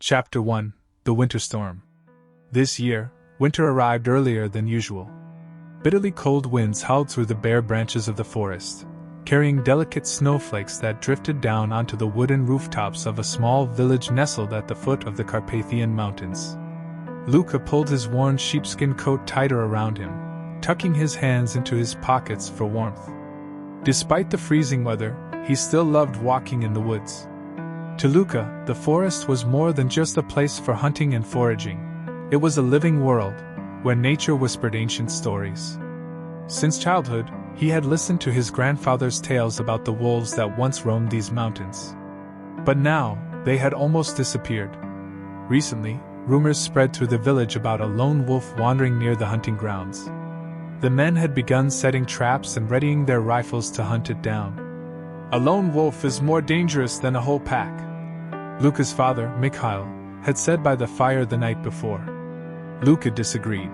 Chapter 1: The Winter Storm. This year, winter arrived earlier than usual. Bitterly cold winds howled through the bare branches of the forest, carrying delicate snowflakes that drifted down onto the wooden rooftops of a small village nestled at the foot of the Carpathian Mountains. Luca pulled his worn sheepskin coat tighter around him, tucking his hands into his pockets for warmth. Despite the freezing weather, he still loved walking in the woods. To Luca, the forest was more than just a place for hunting and foraging. It was a living world, where nature whispered ancient stories. Since childhood, he had listened to his grandfather's tales about the wolves that once roamed these mountains. But now, they had almost disappeared. Recently, rumors spread through the village about a lone wolf wandering near the hunting grounds. The men had begun setting traps and readying their rifles to hunt it down. A lone wolf is more dangerous than a whole pack, Luca's father, Mikhail, had said by the fire the night before. Luca disagreed.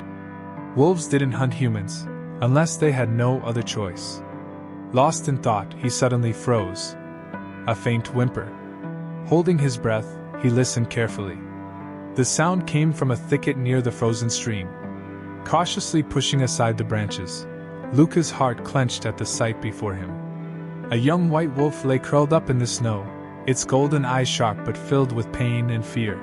Wolves didn't hunt humans, unless they had no other choice. Lost in thought, he suddenly froze. A faint whimper. Holding his breath, he listened carefully. The sound came from a thicket near the frozen stream. Cautiously pushing aside the branches, Luca's heart clenched at the sight before him. A young white wolf lay curled up in the snow, its golden eyes sharp but filled with pain and fear.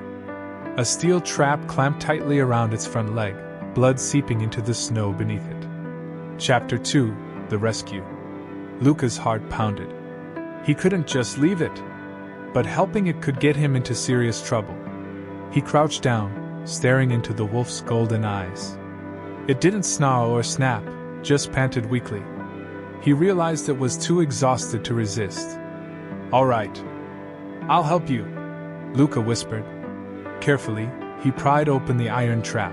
A steel trap clamped tightly around its front leg, blood seeping into the snow beneath it. Chapter 2: The Rescue. Luca's heart pounded. He couldn't just leave it. But helping it could get him into serious trouble. He crouched down, staring into the wolf's golden eyes. It didn't snarl or snap, just panted weakly. He realized it was too exhausted to resist. "All right. I'll help you," Luca whispered. Carefully, he pried open the iron trap.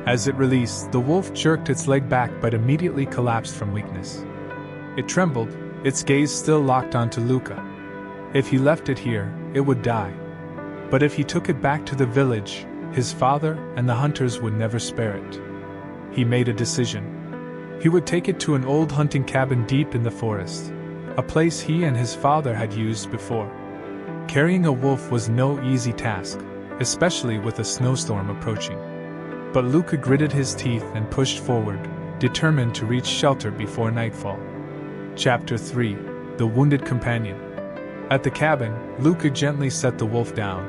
As it released, the wolf jerked its leg back but immediately collapsed from weakness. It trembled, its gaze still locked onto Luca. If he left it here, it would die. But if he took it back to the village, his father and the hunters would never spare it. He made a decision. He would take it to an old hunting cabin deep in the forest, a place he and his father had used before. Carrying a wolf was no easy task, especially with a snowstorm approaching. But Luca gritted his teeth and pushed forward, determined to reach shelter before nightfall. Chapter 3: The Wounded Companion. At the cabin, Luca gently set the wolf down.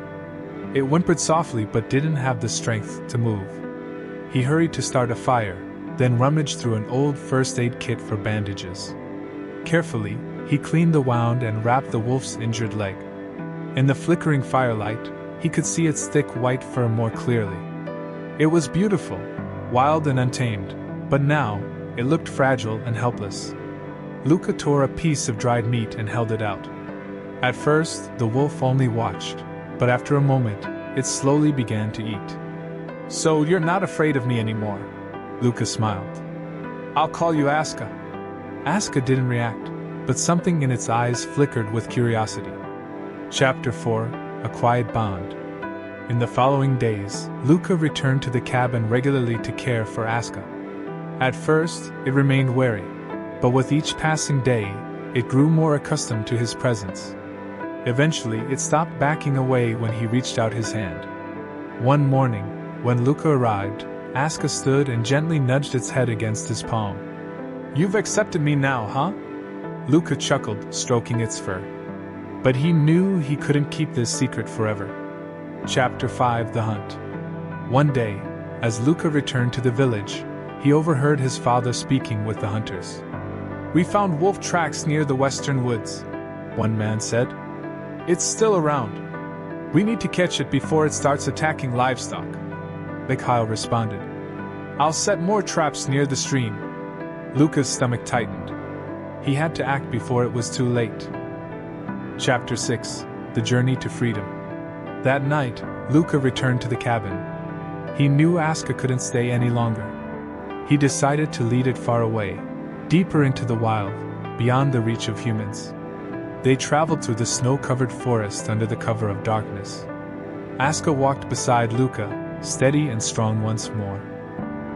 It whimpered softly but didn't have the strength to move. He hurried to start a fire, then rummaged through an old first aid kit for bandages. Carefully, he cleaned the wound and wrapped the wolf's injured leg. In the flickering firelight, he could see its thick white fur more clearly. It was beautiful, wild and untamed, but now, it looked fragile and helpless. Luca tore a piece of dried meat and held it out. At first, the wolf only watched, but after a moment, it slowly began to eat. "So you're not afraid of me anymore," Luca smiled. "I'll call you Aska." Aska didn't react, but something in its eyes flickered with curiosity. Chapter 4: A Quiet Bond. In the following days, Luca returned to the cabin regularly to care for Aska. At first, it remained wary, but with each passing day, it grew more accustomed to his presence. Eventually, it stopped backing away when he reached out his hand. One morning, when Luca arrived, Aska stood and gently nudged its head against his palm. "You've accepted me now, huh?" Luca chuckled, stroking its fur. But he knew he couldn't keep this secret forever. Chapter 5: The Hunt. One day, as Luca returned to the village, he overheard his father speaking with the hunters. "We found wolf tracks near the western woods," one man said. "It's still around. We need to catch it before it starts attacking livestock," Mikhail responded. "I'll set more traps near the stream." Luca's stomach tightened. He had to act before it was too late. Chapter 6: The Journey to Freedom. That night, Luca returned to the cabin. He knew Aska couldn't stay any longer. He decided to lead it far away, deeper into the wild, beyond the reach of humans. They traveled through the snow-covered forest under the cover of darkness. Aska walked beside Luca, steady and strong once more.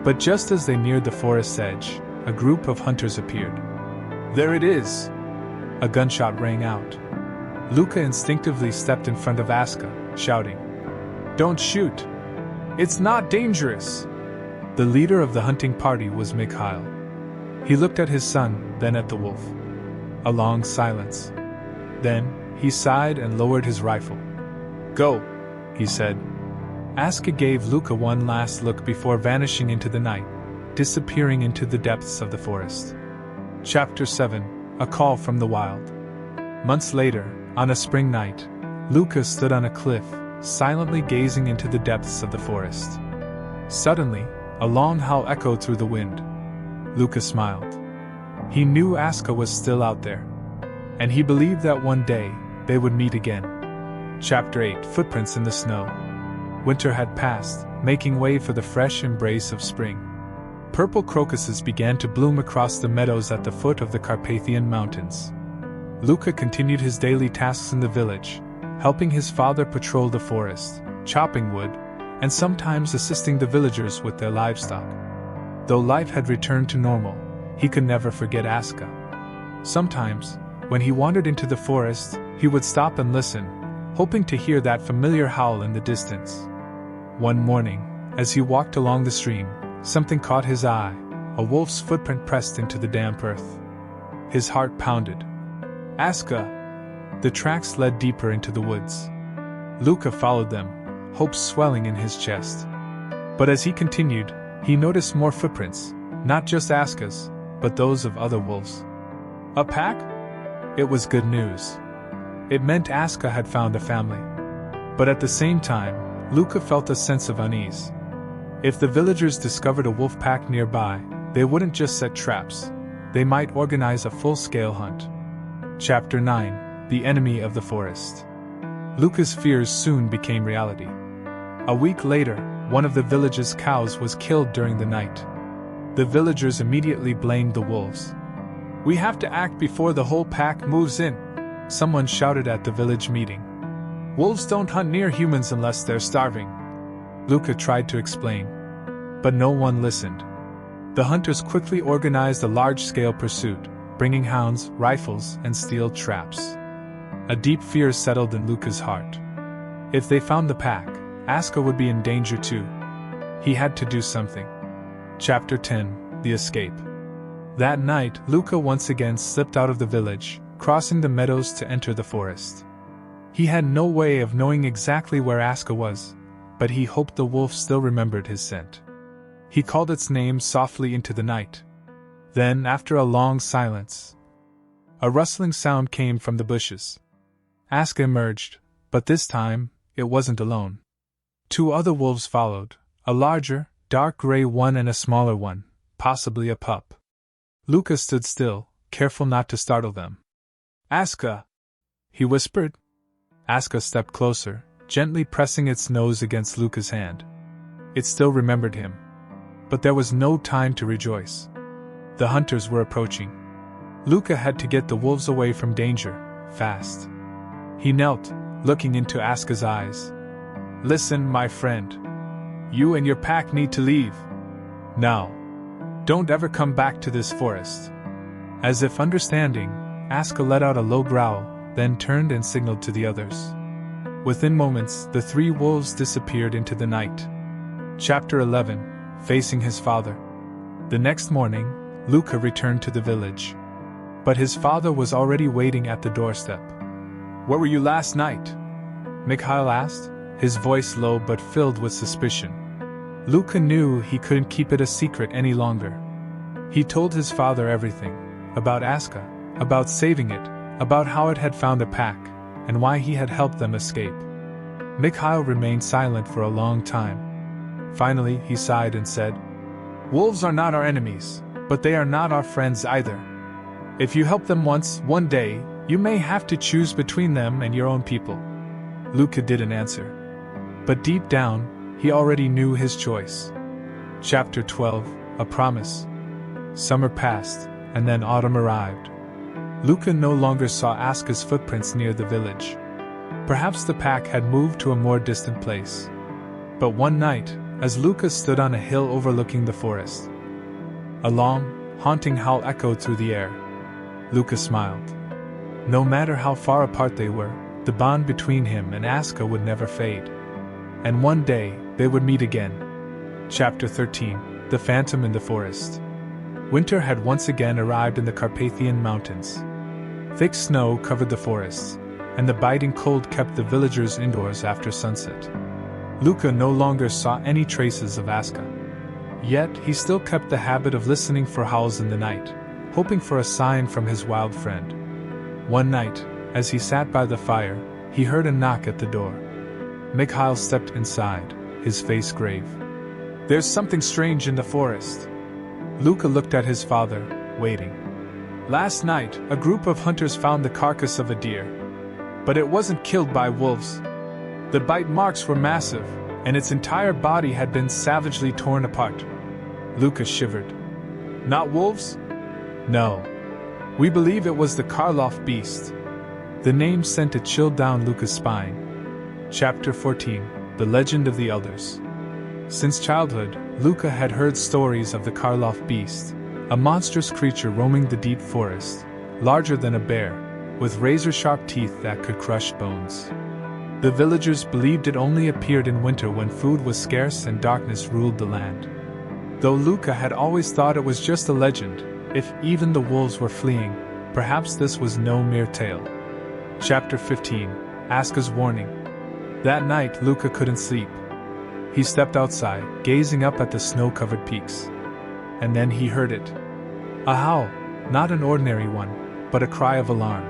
But just as they neared the forest's edge, a group of hunters appeared. "There it is!" A gunshot rang out. Luca instinctively stepped in front of Aska, shouting, Don't shoot! It's not dangerous! The leader of the hunting party was Mikhail. He looked at his son, then at the wolf. A long silence. Then, he sighed and lowered his rifle. Go, he said. Aska gave Luka one last look before vanishing into the night, disappearing into the depths of the forest. Chapter 7: A Call from the Wild. Months later, on a spring night, Luka stood on a cliff, silently gazing into the depths of the forest. Suddenly, a long howl echoed through the wind. Luka smiled. He knew Aska was still out there, and he believed that one day they would meet again. Chapter 8: Footprints in the Snow. Winter had passed, making way for the fresh embrace of spring. Purple crocuses began to bloom across the meadows at the foot of the Carpathian Mountains. Luka continued his daily tasks in the village, helping his father patrol the forest, chopping wood, and sometimes assisting the villagers with their livestock. Though life had returned to normal, he could never forget Aska. Sometimes, when he wandered into the forest, he would stop and listen, hoping to hear that familiar howl in the distance. One morning, as he walked along the stream, something caught his eye: a wolf's footprint pressed into the damp earth. His heart pounded. Aska! The tracks led deeper into the woods. Luka followed them, hope swelling in his chest. But as he continued, he noticed more footprints, not just Aska's, but those of other wolves. A pack? It was good news. It meant Aska had found a family. But at the same time, Luka felt a sense of unease. If the villagers discovered a wolf pack nearby, they wouldn't just set traps, they might organize a full-scale hunt. Chapter 9: The Enemy of the Forest. Luka's fears soon became reality. A week later, one of the village's cows was killed during the night. The villagers immediately blamed the wolves. "We have to act before the whole pack moves in," someone shouted at the village meeting. "Wolves don't hunt near humans unless they're starving." Luka tried to explain, but no one listened. The hunters quickly organized a large-scale pursuit, bringing hounds, rifles, and steel traps. A deep fear settled in Luka's heart. If they found the pack, Aska would be in danger too. He had to do something. Chapter 10: The Escape. That night, Luka once again slipped out of the village, crossing the meadows to enter the forest. He had no way of knowing exactly where Aska was, but he hoped the wolf still remembered his scent. He called its name softly into the night. Then, after a long silence, a rustling sound came from the bushes. Aska emerged, but this time, it wasn't alone. Two other wolves followed, a larger, dark gray one and a smaller one, possibly a pup. Luka stood still, careful not to startle them. "Aska!" he whispered. Aska stepped closer, gently pressing its nose against Luka's hand. It still remembered him. But there was no time to rejoice. The hunters were approaching. Luka had to get the wolves away from danger, fast. He knelt, looking into Aska's eyes. "Listen, my friend. You and your pack need to leave. Now. Don't ever come back to this forest." As if understanding, Aska let out a low growl, then turned and signaled to the others. Within moments, the three wolves disappeared into the night. Chapter 11: Facing his father. The next morning, Luka returned to the village. But his father was already waiting at the doorstep. "Where were you last night?" Mikhail asked, his voice low but filled with suspicion. Luka knew he couldn't keep it a secret any longer. He told his father everything, about Aska, about saving it, about how it had found a pack, and why he had helped them escape. Mikhail remained silent for a long time. Finally, he sighed and said, "Wolves are not our enemies, but they are not our friends either. If you help them once, one day, you may have to choose between them and your own people." Luka didn't answer. But deep down, he already knew his choice. Chapter 12: A Promise. Summer passed, and then autumn arrived. Luka no longer saw Aska's footprints near the village. Perhaps the pack had moved to a more distant place. But one night, as Luka stood on a hill overlooking the forest, a long, haunting howl echoed through the air. Luka smiled. No matter how far apart they were, the bond between him and Aska would never fade. and one day they would meet again. Chapter 13: The Phantom in the Forest. Winter had once again arrived in the Carpathian Mountains. Thick snow covered the forests, and the biting cold kept the villagers indoors after sunset. Luca no longer saw any traces of Aska. Yet he still kept the habit of listening for howls in the night, hoping for a sign from his wild friend. One night, as he sat by the fire, he heard a knock at the door. Mikhail stepped inside, his face grave. "There's something strange in the forest." Luca looked at his father, waiting. "Last night, a group of hunters found the carcass of a deer. But it wasn't killed by wolves. The bite marks were massive, and its entire body had been savagely torn apart." Luca shivered. "Not wolves?" "No. We believe it was the Karloff beast." The name sent a chill down Luca's spine. Chapter 14: The Legend of the Elders. Since childhood, Luca had heard stories of the Karloff beast, a monstrous creature roaming the deep forest, larger than a bear, with razor-sharp teeth that could crush bones. The villagers believed it only appeared in winter when food was scarce and darkness ruled the land. Though Luca had always thought it was just a legend, if even the wolves were fleeing, perhaps this was no mere tale. Chapter 15: Aska's Warning. That night Luca couldn't sleep. He stepped outside, gazing up at the snow-covered peaks. And then he heard it. A howl, not an ordinary one, but a cry of alarm.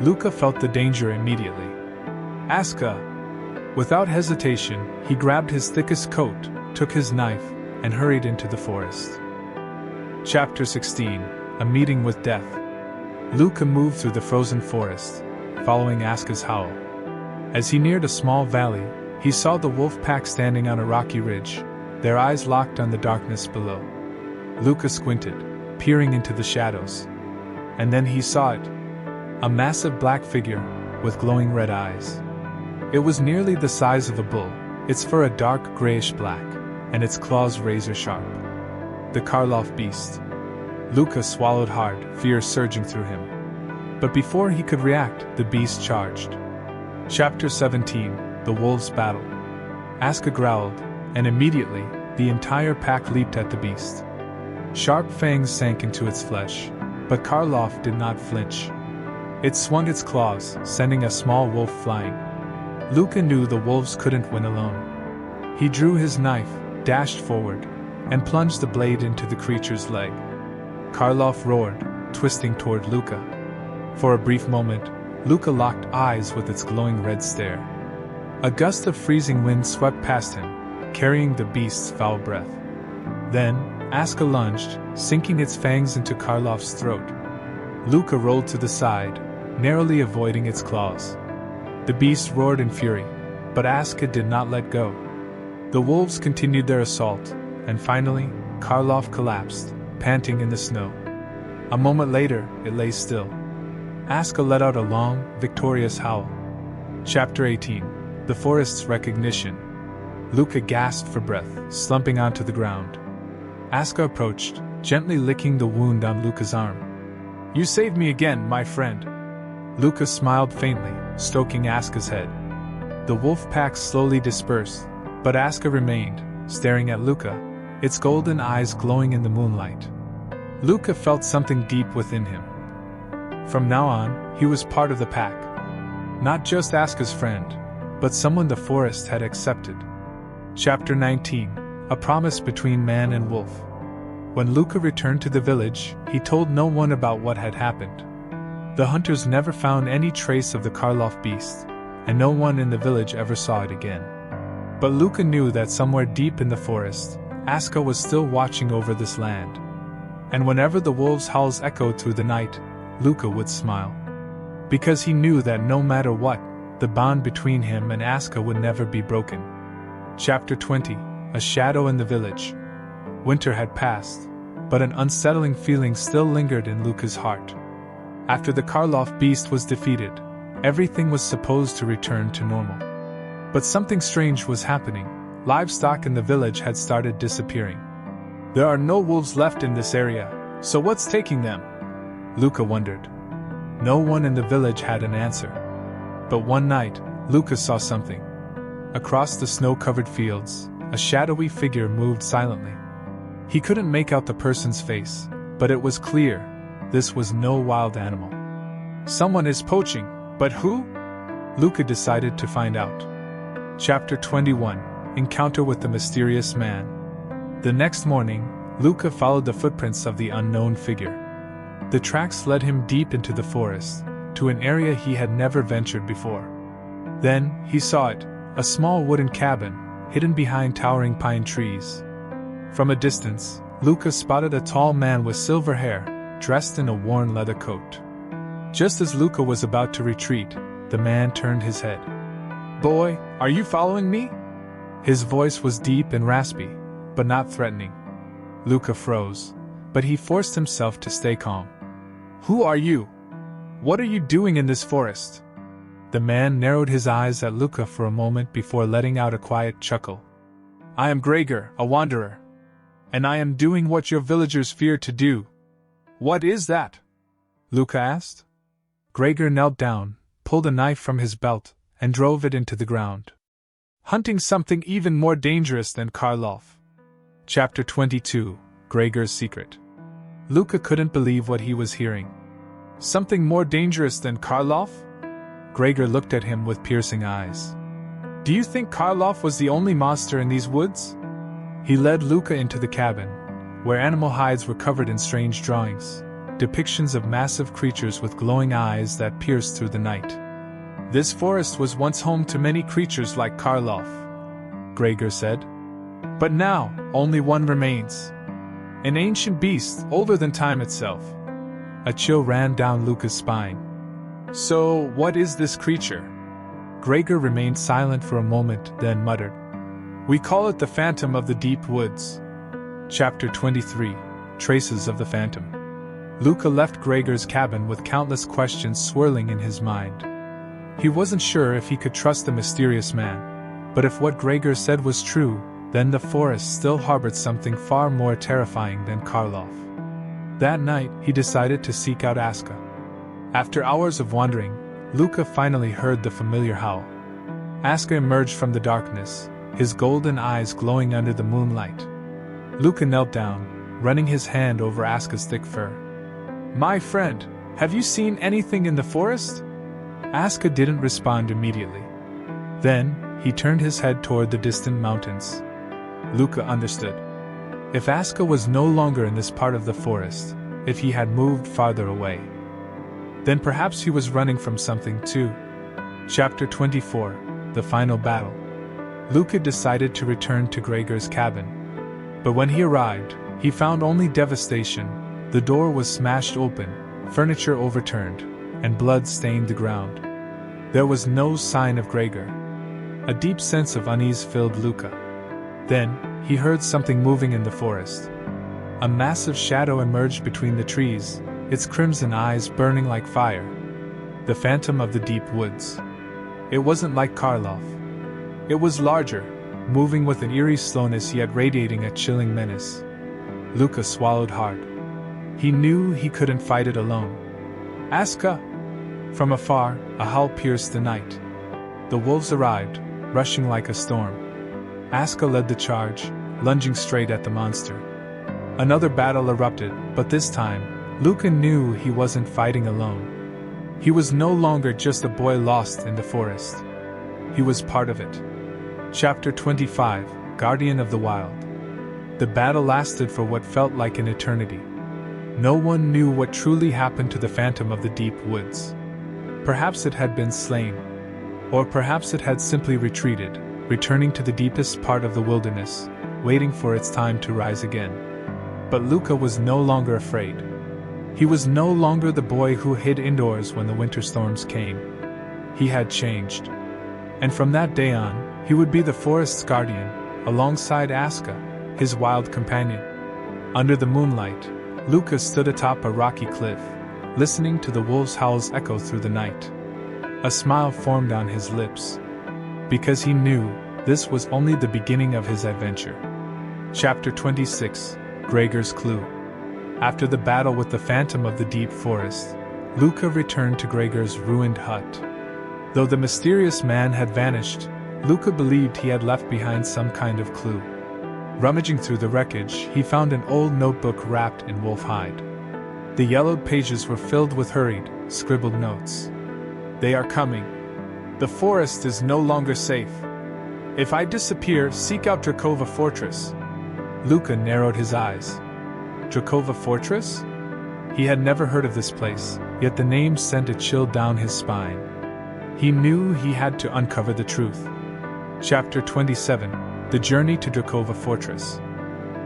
Luca felt the danger immediately. "Aska!" Without hesitation, he grabbed his thickest coat, took his knife, and hurried into the forest. Chapter 16: A Meeting with Death. Luca moved through the frozen forest, following Aska's howl. As he neared a small valley, he saw the wolf pack standing on a rocky ridge, their eyes locked on the darkness below. Luca squinted, peering into the shadows. And then he saw it. A massive black figure, with glowing red eyes. It was nearly the size of a bull, its fur a dark grayish-black, and its claws razor-sharp. The Karloff beast. Luca swallowed hard, fear surging through him. But before he could react, the beast charged. Chapter 17: The Wolves' Battle. Aska growled, and immediately, the entire pack leaped at the beast. Sharp fangs sank into its flesh, but Karloff did not flinch. It swung its claws, sending a small wolf flying. Luca knew the wolves couldn't win alone. He drew his knife, dashed forward, and plunged the blade into the creature's leg. Karloff roared, twisting toward Luca. For a brief moment, Luca locked eyes with its glowing red stare. A gust of freezing wind swept past him, carrying the beast's foul breath. Then, Aska lunged, sinking its fangs into Karloff's throat. Luca rolled to the side, narrowly avoiding its claws. The beast roared in fury, but Aska did not let go. The wolves continued their assault, and finally, Karloff collapsed, panting in the snow. A moment later, it lay still. Aska let out a long, victorious howl. Chapter 18: The Forest's Recognition. Luca gasped for breath, slumping onto the ground. Aska approached, gently licking the wound on Luca's arm. "You saved me again, my friend." Luca smiled faintly, stroking Aska's head. The wolf pack slowly dispersed, but Aska remained, staring at Luca, its golden eyes glowing in the moonlight. Luca felt something deep within him. From now on, he was part of the pack. Not just Aska's friend, but someone the forest had accepted. Chapter 19: A Promise Between Man and Wolf. When Luca returned to the village, he told no one about what had happened. The hunters never found any trace of the Karloff beast, and no one in the village ever saw it again. But Luca knew that somewhere deep in the forest, Aska was still watching over this land. And whenever the wolves' howls echoed through the night, Luca would smile. Because he knew that no matter what, the bond between him and Aska would never be broken. Chapter 20: A Shadow in the Village. Winter had passed, but an unsettling feeling still lingered in Luca's heart. After the Karloff beast was defeated, everything was supposed to return to normal. But something strange was happening. Livestock in the village had started disappearing. "There are no wolves left in this area, so what's taking them?" Luca wondered. No one in the village had an answer. But one night, Luca saw something. Across the snow-covered fields, a shadowy figure moved silently. He couldn't make out the person's face, but it was clear, this was no wild animal. Someone is poaching, but who? Luca decided to find out. Chapter 21: Encounter with the Mysterious Man. The next morning, Luca followed the footprints of the unknown figure. The tracks led him deep into the forest, to an area he had never ventured before. Then, he saw it, a small wooden cabin, hidden behind towering pine trees. From a distance, Luca spotted a tall man with silver hair, dressed in a worn leather coat. Just as Luca was about to retreat, the man turned his head. "Boy, are you following me?" His voice was deep and raspy, but not threatening. Luca froze, but he forced himself to stay calm. "Who are you? What are you doing in this forest?" The man narrowed his eyes at Luca for a moment before letting out a quiet chuckle. "I am Gregor, a wanderer. And I am doing what your villagers fear to do." "What is that?" Luca asked. Gregor knelt down, pulled a knife from his belt, and drove it into the ground. "Hunting something even more dangerous than Karlov." Chapter 22: Gregor's Secret. Luca couldn't believe what he was hearing. Something more dangerous than Karlov? Gregor looked at him with piercing eyes. "Do you think Karlov was the only monster in these woods?" He led Luca into the cabin, where animal hides were covered in strange drawings, depictions of massive creatures with glowing eyes that pierced through the night. "This forest was once home to many creatures like Karlov," Gregor said. "But now, only one remains. An ancient beast, older than time itself." A chill ran down Luca's spine. "So, what is this creature?" Gregor remained silent for a moment, then muttered, "We call it the Phantom of the Deep Woods." Chapter 23: Traces of the Phantom. Luca left Gregor's cabin with countless questions swirling in his mind. He wasn't sure if he could trust the mysterious man, but if what Gregor said was true, then the forest still harbored something far more terrifying than Karlov. That night, he decided to seek out Aska. After hours of wandering, Luca finally heard the familiar howl. Aska emerged from the darkness, his golden eyes glowing under the moonlight. Luca knelt down, running his hand over Aska's thick fur. "My friend, have you seen anything in the forest?" Aska didn't respond immediately. Then, he turned his head toward the distant mountains. Luca understood. If Aska was no longer in this part of the forest, if he had moved farther away, then perhaps he was running from something too. Chapter 24: The Final Battle. Luca decided to return to Gregor's cabin. But when he arrived, he found only devastation. The door was smashed open, furniture overturned, and blood stained the ground. There was no sign of Gregor. A deep sense of unease filled Luca. Then, he heard something moving in the forest. A massive shadow emerged between the trees, its crimson eyes burning like fire. The Phantom of the Deep Woods. It wasn't like Karlov. It was larger, moving with an eerie slowness yet radiating a chilling menace. Luca swallowed hard. He knew he couldn't fight it alone. "Aska!" From afar, a howl pierced the night. The wolves arrived, rushing like a storm. Aska led the charge, lunging straight at the monster. Another battle erupted, but this time, Luca knew he wasn't fighting alone. He was no longer just a boy lost in the forest. He was part of it. Chapter 25: Guardian of the Wild. The battle lasted for what felt like an eternity. No one knew what truly happened to the Phantom of the Deep Woods. Perhaps it had been slain. Or perhaps it had simply retreated, returning to the deepest part of the wilderness, waiting for its time to rise again. But Luca was no longer afraid. He was no longer the boy who hid indoors when the winter storms came. He had changed. And from that day on, he would be the forest's guardian, alongside Aska, his wild companion. Under the moonlight, Luca stood atop a rocky cliff, listening to the wolves' howls echo through the night. A smile formed on his lips, because he knew this was only the beginning of his adventure. Chapter 26: Gregor's Clue. After the battle with the Phantom of the Deep Forest, Luca returned to Gregor's ruined hut. Though the mysterious man had vanished, Luca believed he had left behind some kind of clue. Rummaging through the wreckage, he found an old notebook wrapped in wolf hide. The yellowed pages were filled with hurried, scribbled notes. "They are coming. The forest is no longer safe. If I disappear, seek out Drakova Fortress." Luca narrowed his eyes. Drakova Fortress? He had never heard of this place, yet the name sent a chill down his spine. He knew he had to uncover the truth. Chapter 27: The Journey to Drakova Fortress.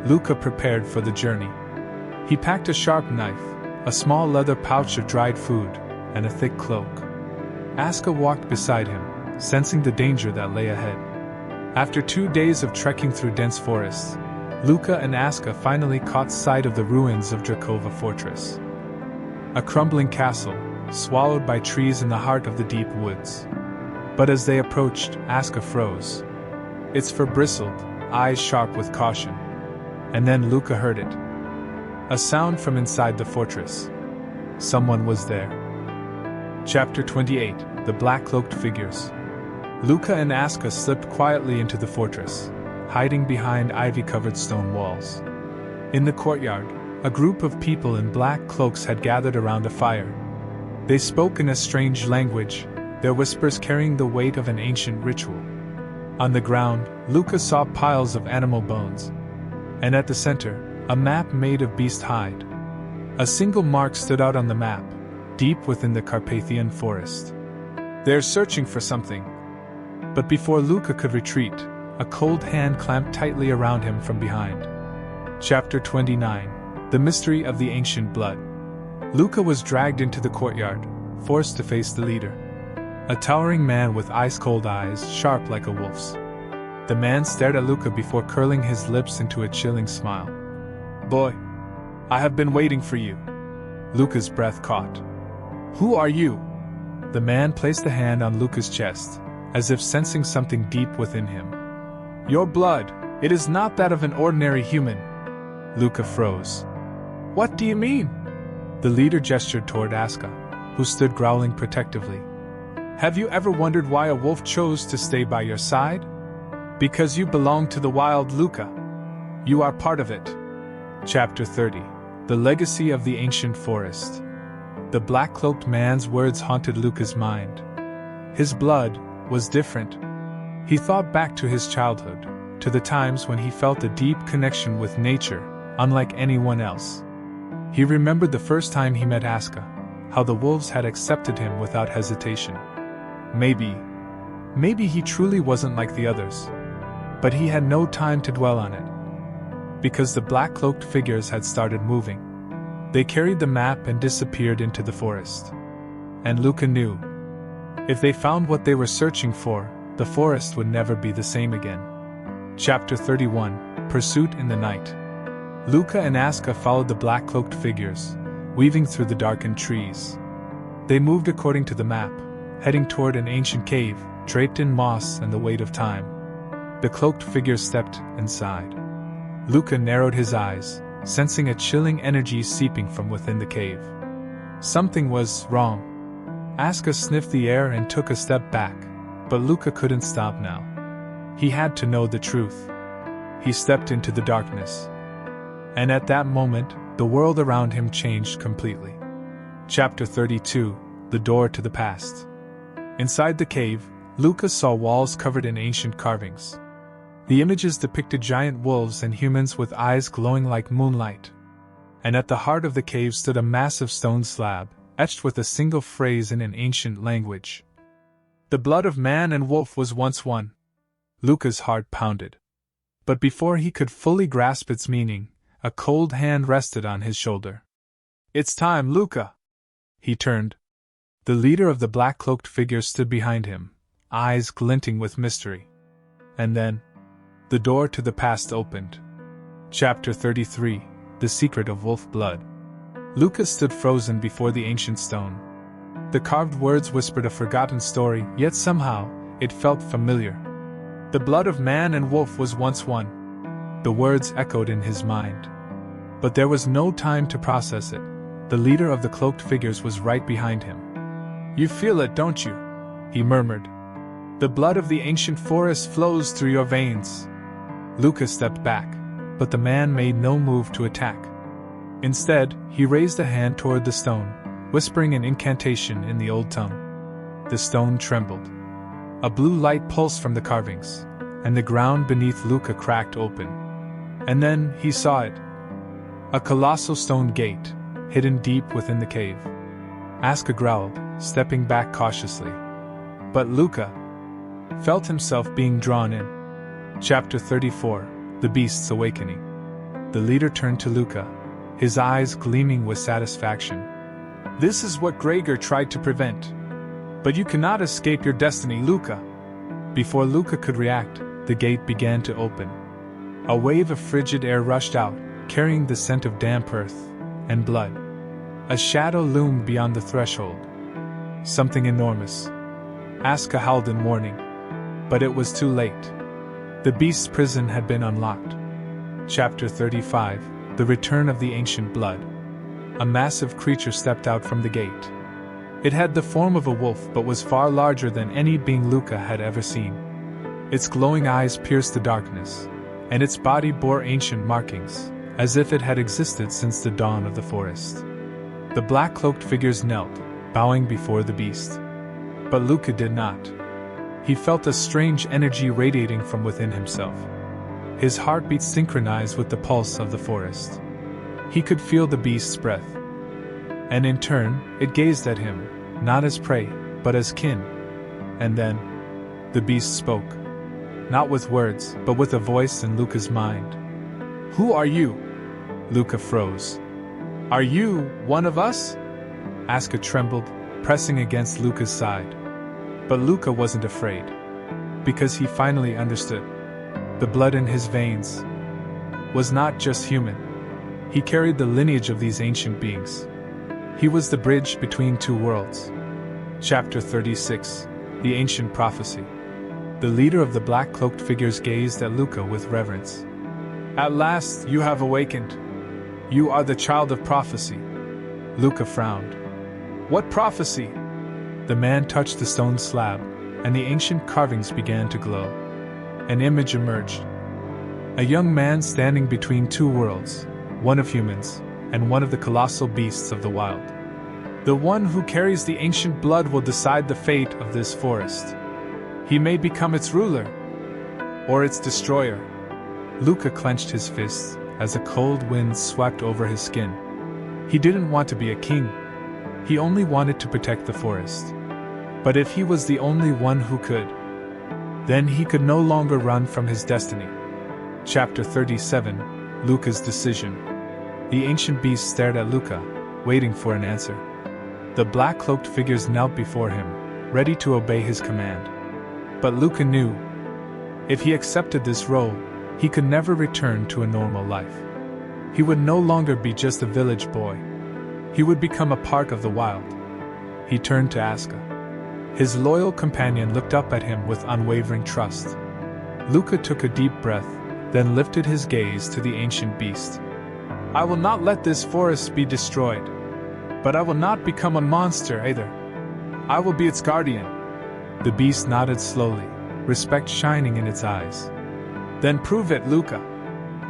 Luca prepared for the journey. He packed a sharp knife, a small leather pouch of dried food, and a thick cloak. Aska walked beside him, sensing the danger that lay ahead. After 2 days of trekking through dense forests, Luca and Aska finally caught sight of the ruins of Drakova Fortress. A crumbling castle, swallowed by trees in the heart of the deep woods. But as they approached, Aska froze. Its fur bristled, eyes sharp with caution. And then Luca heard it. A sound from inside the fortress. Someone was there. Chapter 28: The Black-Cloaked Figures. Luca and Aska slipped quietly into the fortress, hiding behind ivy-covered stone walls. In the courtyard, a group of people in black cloaks had gathered around a fire. They spoke in a strange language, their whispers carrying the weight of an ancient ritual. On the ground, Luca saw piles of animal bones. And at the center, a map made of beast hide. A single mark stood out on the map, deep within the Carpathian forest. "They're searching for something." But before Luca could retreat, a cold hand clamped tightly around him from behind. Chapter 29: The Mystery of the Ancient Blood. Luca was dragged into the courtyard, forced to face the leader. A towering man with ice-cold eyes, sharp like a wolf's. The man stared at Luca before curling his lips into a chilling smile. "Boy, I have been waiting for you." Luca's breath caught. "Who are you?" The man placed a hand on Luca's chest, as if sensing something deep within him. "Your blood, it is not that of an ordinary human." Luca froze. "What do you mean?" The leader gestured toward Aska, who stood growling protectively. "Have you ever wondered why a wolf chose to stay by your side? Because you belong to the wild, Luca. You are part of it." Chapter 30: The Legacy of the Ancient Forest. The black-cloaked man's words haunted Luca's mind. His blood was different. He thought back to his childhood, to the times when he felt a deep connection with nature, unlike anyone else. He remembered the first time he met Aska, how the wolves had accepted him without hesitation. Maybe he truly wasn't like the others. But he had no time to dwell on it. Because the black-cloaked figures had started moving. They carried the map and disappeared into the forest. And Luca knew. If they found what they were searching for, the forest would never be the same again. Chapter 31: Pursuit in the Night. Luca and Aska followed the black-cloaked figures, weaving through the darkened trees. They moved according to the map, heading toward an ancient cave, draped in moss and the weight of time. The cloaked figures stepped inside. Luca narrowed his eyes, sensing a chilling energy seeping from within the cave. Something was wrong. Aska sniffed the air and took a step back, but Luca couldn't stop now. He had to know the truth. He stepped into the darkness. And at that moment, the world around him changed completely. Chapter 32: The Door to the Past. Inside the cave, Luca saw walls covered in ancient carvings. The images depicted giant wolves and humans with eyes glowing like moonlight. And at the heart of the cave stood a massive stone slab, etched with a single phrase in an ancient language. "The blood of man and wolf was once one." Luca's heart pounded. But before he could fully grasp its meaning, a cold hand rested on his shoulder. "It's time, Luca!" He turned. The leader of the black-cloaked figure stood behind him, eyes glinting with mystery. And then, the door to the past opened. Chapter 33: The Secret of Wolf Blood. Luca stood frozen before the ancient stone. The carved words whispered a forgotten story, yet somehow, it felt familiar. "The blood of man and wolf was once one." The words echoed in his mind. But there was no time to process it. The leader of the cloaked figures was right behind him. "You feel it, don't you?" he murmured. The blood of the ancient forest flows through your veins. Luca stepped back, but the man made no move to attack. Instead, he raised a hand toward the stone, whispering an incantation in the old tongue. The stone trembled. A blue light pulsed from the carvings, and the ground beneath Luca cracked open. And then he saw it. A colossal stone gate, hidden deep within the cave. Aska growled, stepping back cautiously. But Luca felt himself being drawn in. Chapter 34: The Beast's Awakening. The leader turned to Luca, his eyes gleaming with satisfaction. This is what Gregor tried to prevent. But you cannot escape your destiny, Luca. Before Luca could react, the gate began to open. A wave of frigid air rushed out, carrying the scent of damp earth and blood. A shadow loomed beyond the threshold. Something enormous. Aska howled in warning. But it was too late. The beast's prison had been unlocked. Chapter 35: The Return of the Ancient Blood. A massive creature stepped out from the gate. It had the form of a wolf but was far larger than any being Luca had ever seen. Its glowing eyes pierced the darkness, and its body bore ancient markings, as if it had existed since the dawn of the forest. The black-cloaked figures knelt, bowing before the beast. But Luca did not. He felt a strange energy radiating from within himself. His heartbeat synchronized with the pulse of the forest. He could feel the beast's breath. And in turn, it gazed at him, not as prey, but as kin. And then, the beast spoke. Not with words, but with a voice in Luca's mind. "Who are you?" Luca froze. "Are you one of us?" Aska trembled, pressing against Luca's side. But Luca wasn't afraid. Because he finally understood. The blood in his veins was not just human. He carried the lineage of these ancient beings. He was the bridge between two worlds. Chapter 36: The Ancient Prophecy. The leader of the black-cloaked figures gazed at Luca with reverence. "At last, you have awakened. You are the child of prophecy." Luca frowned. "What prophecy?" The man touched the stone slab, and the ancient carvings began to glow. An image emerged. A young man standing between two worlds, one of humans, and one of the colossal beasts of the wild. The one who carries the ancient blood will decide the fate of this forest. He may become its ruler, or its destroyer. Luca clenched his fists as a cold wind swept over his skin. He didn't want to be a king. He only wanted to protect the forest. But if he was the only one who could, then he could no longer run from his destiny. Chapter 37: Luca's Decision. The ancient beast stared at Luca, waiting for an answer. The black-cloaked figures knelt before him, ready to obey his command. But Luca knew, if he accepted this role, he could never return to a normal life. He would no longer be just a village boy. He would become a part of the wild. He turned to Aska. His loyal companion looked up at him with unwavering trust. Luca took a deep breath, then lifted his gaze to the ancient beast. "I will not let this forest be destroyed. But I will not become a monster either. I will be its guardian." The beast nodded slowly, respect shining in its eyes. "Then prove it, Luca."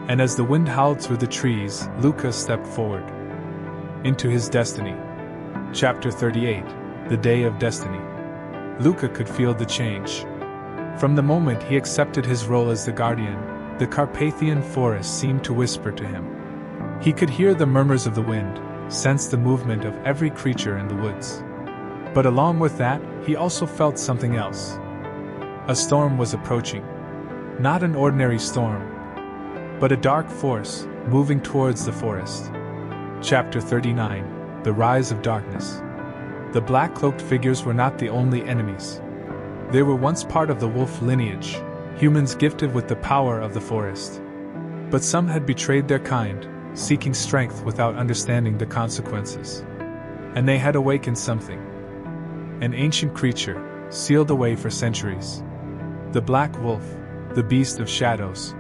And as the wind howled through the trees, Luca stepped forward into his destiny. Chapter 38: The Day of Destiny. Luca could feel the change. From the moment he accepted his role as the guardian, the Carpathian forest seemed to whisper to him. He could hear the murmurs of the wind, sense the movement of every creature in the woods. But along with that, he also felt something else. A storm was approaching. Not an ordinary storm, but a dark force moving towards the forest. Chapter 39: The Rise of Darkness. The black-cloaked figures were not the only enemies. They were once part of the wolf lineage, humans gifted with the power of the forest. But some had betrayed their kind, seeking strength without understanding the consequences. And they had awakened something. An ancient creature, sealed away for centuries. The Black Wolf, the Beast of Shadows.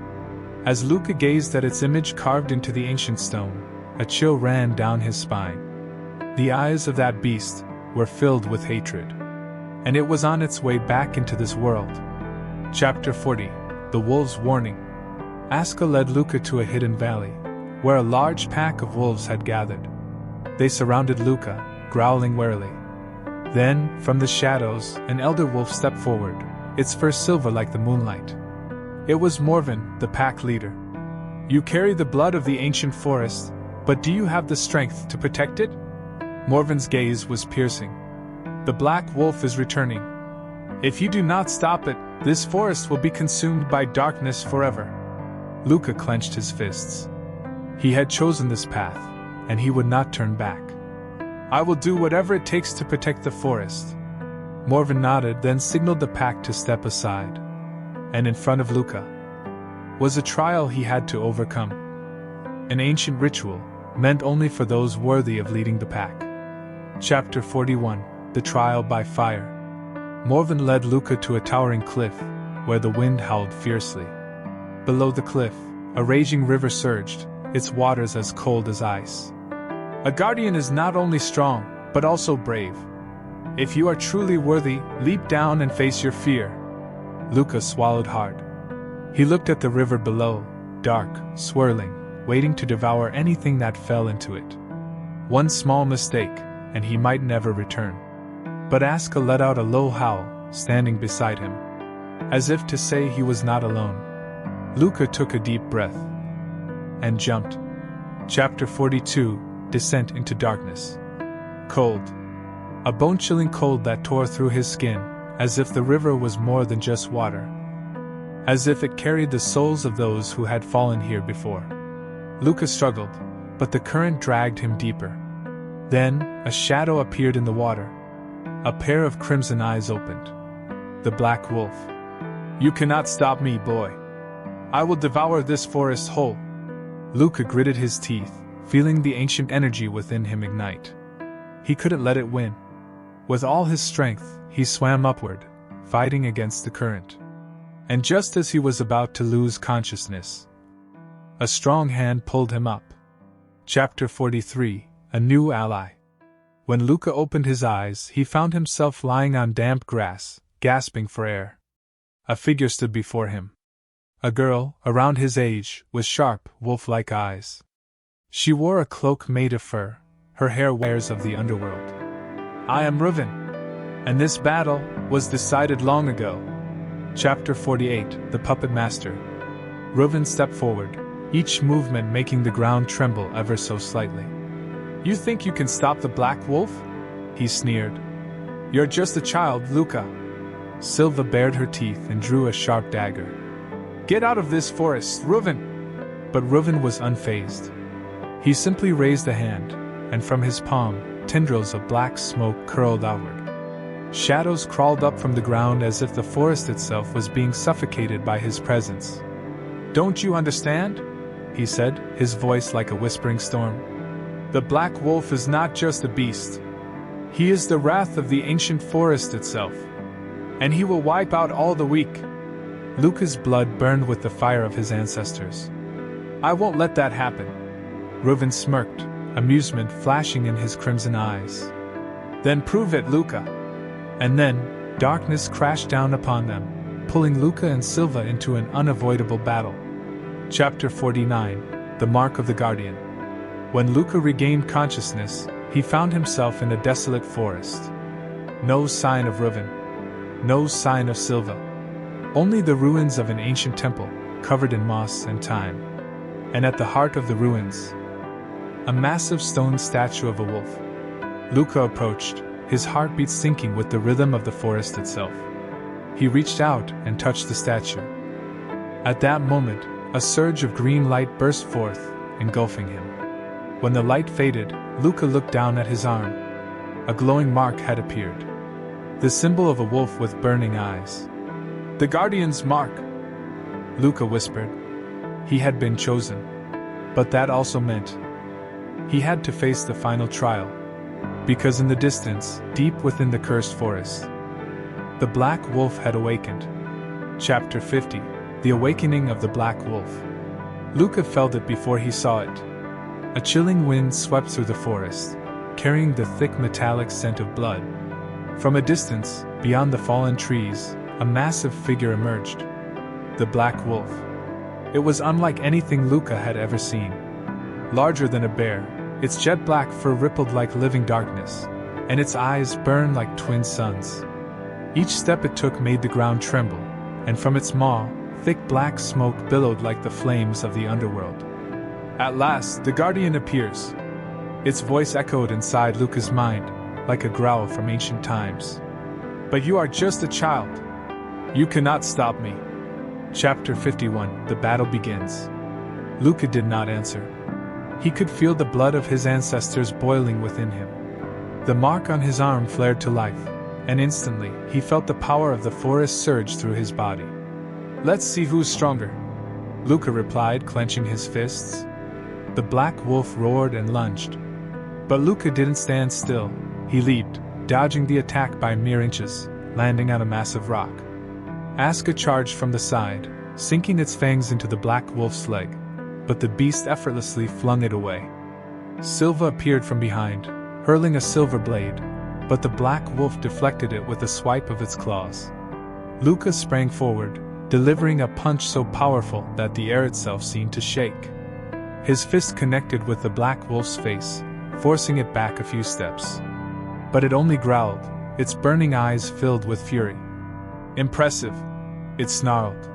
As Luca gazed at its image carved into the ancient stone, a chill ran down his spine. The eyes of that beast were filled with hatred. and it was on its way back into this world. Chapter 40. The Wolves' Warning. Aska led Luca to a hidden valley, where a large pack of wolves had gathered. They surrounded Luca, growling warily. Then, from the shadows, an elder wolf stepped forward, its fur silver like the moonlight. It was Morven, the pack leader. "You carry the blood of the ancient forest, but do you have the strength to protect it?" Morven's gaze was piercing. "The black wolf is returning. If you do not stop it, this forest will be consumed by darkness forever." Luca clenched his fists. He had chosen this path, and he would not turn back. "I will do whatever it takes to protect the forest." Morven nodded, then signaled the pack to step aside. And in front of Luca was a trial he had to overcome. An ancient ritual, meant only for those worthy of leading the pack. Chapter 41. The Trial by Fire. Morven led Luca to a towering cliff, where the wind howled fiercely. Below the cliff, a raging river surged, its waters as cold as ice. "A guardian is not only strong, but also brave. If you are truly worthy, leap down and face your fear." Luca swallowed hard. He looked at the river below, dark, swirling, waiting to devour anything that fell into it. One small mistake, and he might never return. But Aska let out a low howl, standing beside him, as if to say he was not alone. Luca took a deep breath and jumped. Chapter 42. Descent into Darkness. Cold. A bone-chilling cold that tore through his skin, as if the river was more than just water. As if it carried the souls of those who had fallen here before. Luca struggled, but the current dragged him deeper. Then, a shadow appeared in the water. A pair of crimson eyes opened. The Black Wolf. "You cannot stop me, boy. I will devour this forest whole." Luca gritted his teeth, feeling the ancient energy within him ignite. He couldn't let it win. With all his strength, he swam upward, fighting against the current. And just as he was about to lose consciousness, a strong hand pulled him up. Chapter 43. A New Ally. When Luca opened his eyes, he found himself lying on damp grass, gasping for air. A figure stood before him. A girl, around his age, with sharp, wolf-like eyes. She wore a cloak made of fur, her hair wares of the underworld. "I am Reuven, and this battle was decided long ago." Chapter 48. The Puppet Master. Reuven stepped forward, each movement making the ground tremble ever so slightly. "You think you can stop the Black Wolf?" he sneered. "You're just a child, Luca." Silva bared her teeth and drew a sharp dagger. "Get out of this forest, Reuven!" But Reuven was unfazed. He simply raised a hand, and from his palm, tendrils of black smoke curled outward. Shadows crawled up from the ground as if the forest itself was being suffocated by his presence. "Don't you understand?" he said, his voice like a whispering storm. "The Black Wolf is not just a beast. He is the wrath of the ancient forest itself. And he will wipe out all the weak." Luca's blood burned with the fire of his ancestors. "I won't let that happen." Reuven smirked, amusement flashing in his crimson eyes. "Then prove it, Luca." And then, darkness crashed down upon them, pulling Luca and Silva into an unavoidable battle. Chapter 49. The Mark of the Guardian. When Luca regained consciousness, he found himself in a desolate forest. No sign of Reuven. No sign of Silva. Only the ruins of an ancient temple, covered in moss and thyme. And at the heart of the ruins, a massive stone statue of a wolf. Luca approached, his heartbeat syncing with the rhythm of the forest itself. He reached out and touched the statue. At that moment, a surge of green light burst forth, engulfing him. When the light faded, Luca looked down at his arm. A glowing mark had appeared. The symbol of a wolf with burning eyes. "The Guardian's mark," Luca whispered. He had been chosen. But that also meant he had to face the final trial. Because in the distance, deep within the cursed forest, the Black Wolf had awakened. Chapter 50. The Awakening of the Black Wolf. Luca felt it before he saw it. A chilling wind swept through the forest, carrying the thick metallic scent of blood. From a distance, beyond the fallen trees, a massive figure emerged. The Black Wolf. It was unlike anything Luca had ever seen. Larger than a bear, its jet black fur rippled like living darkness, and its eyes burned like twin suns. Each step it took made the ground tremble, and from its maw, thick black smoke billowed like the flames of the underworld. At last, the Guardian appears. Its voice echoed inside Luca's mind, like a growl from ancient times. But you are just a child. You cannot stop me. Chapter 51. The battle begins. Luca did not answer. He could feel the blood of his ancestors boiling within him. The mark on his arm flared to life, and instantly he felt the power of the forest surge through his body. Let's see who's stronger, Luca replied, clenching his fists. The Black Wolf roared and lunged. But Luca didn't stand still. He leaped, dodging the attack by mere inches, landing on a massive rock. Aska charged from the side, sinking its fangs into the Black Wolf's leg, but the beast effortlessly flung it away. Silva appeared from behind, hurling a silver blade, but the Black Wolf deflected it with a swipe of its claws. Luca sprang forward, delivering a punch so powerful that the air itself seemed to shake. His fist connected with the Black Wolf's face, forcing it back a few steps. But it only growled, its burning eyes filled with fury. Impressive, it snarled.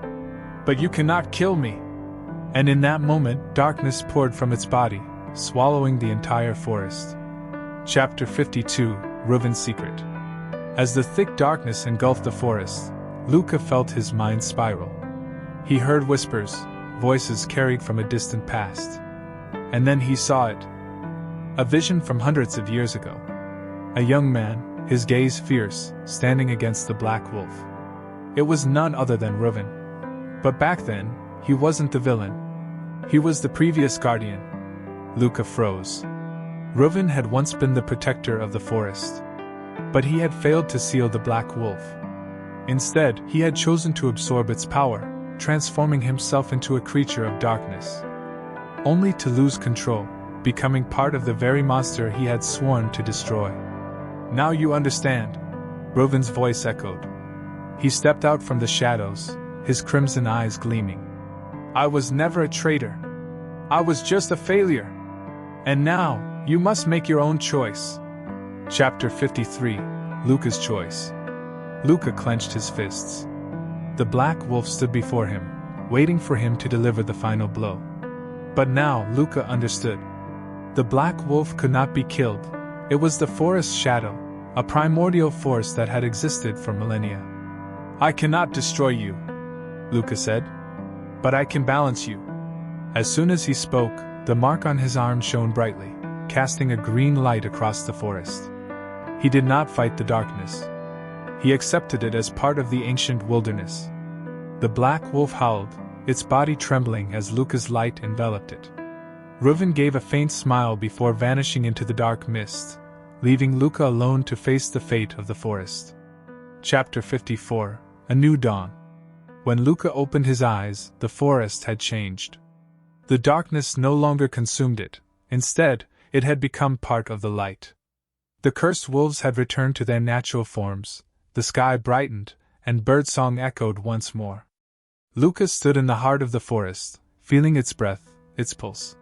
But you cannot kill me. And in that moment, darkness poured from its body, swallowing the entire forest. Chapter 52. Reuven's Secret. As the thick darkness engulfed the forest, Luca felt his mind spiral. He heard whispers, voices carried from a distant past. And then he saw it. A vision from hundreds of years ago. A young man, his gaze fierce, standing against the Black Wolf. It was none other than Reuven. But back then, he wasn't the villain. He was the previous guardian. Luca froze. Reuven had once been the protector of the forest. But he had failed to seal the Black Wolf. Instead, he had chosen to absorb its power, transforming himself into a creature of darkness. Only to lose control, becoming part of the very monster he had sworn to destroy. Now you understand, Reuven's voice echoed. He stepped out from the shadows, his crimson eyes gleaming. I was never a traitor. I was just a failure. And now, you must make your own choice. Chapter 53. Luca's Choice. Luca clenched his fists. The Black Wolf stood before him, waiting for him to deliver the final blow. But now Luca understood. The Black Wolf could not be killed. It was the forest's shadow, a primordial force that had existed for millennia. I cannot destroy you, Luca said. But I can balance you. As soon as he spoke, the mark on his arm shone brightly, casting a green light across the forest. He did not fight the darkness. He accepted it as part of the ancient wilderness. The Black Wolf howled, its body trembling as Luca's light enveloped it. Reuven gave a faint smile before vanishing into the dark mist, leaving Luca alone to face the fate of the forest. Chapter 54. A New Dawn. When Luca opened his eyes, the forest had changed. The darkness no longer consumed it. Instead, it had become part of the light. The cursed wolves had returned to their natural forms, the sky brightened, and birdsong echoed once more. Luca stood in the heart of the forest, feeling its breath, its pulse.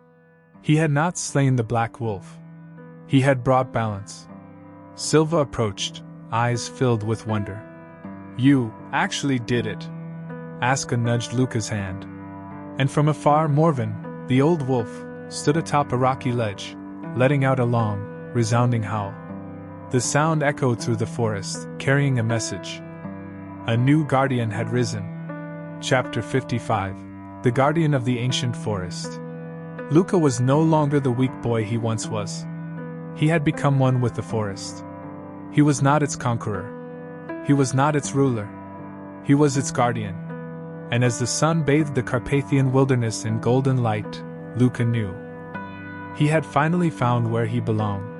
He had not slain the Black Wolf. He had brought balance. Silva approached, eyes filled with wonder. You actually did it. Aska nudged Luca's hand. And from afar Morven, the old wolf, stood atop a rocky ledge, letting out a long, resounding howl. The sound echoed through the forest, carrying a message. A new guardian had risen. Chapter 55. The Guardian of the Ancient Forest. Luca was no longer the weak boy he once was. He had become one with the forest. He was not its conqueror. He was not its ruler. He was its guardian. And as the sun bathed the Carpathian wilderness in golden light, Luca knew. He had finally found where he belonged.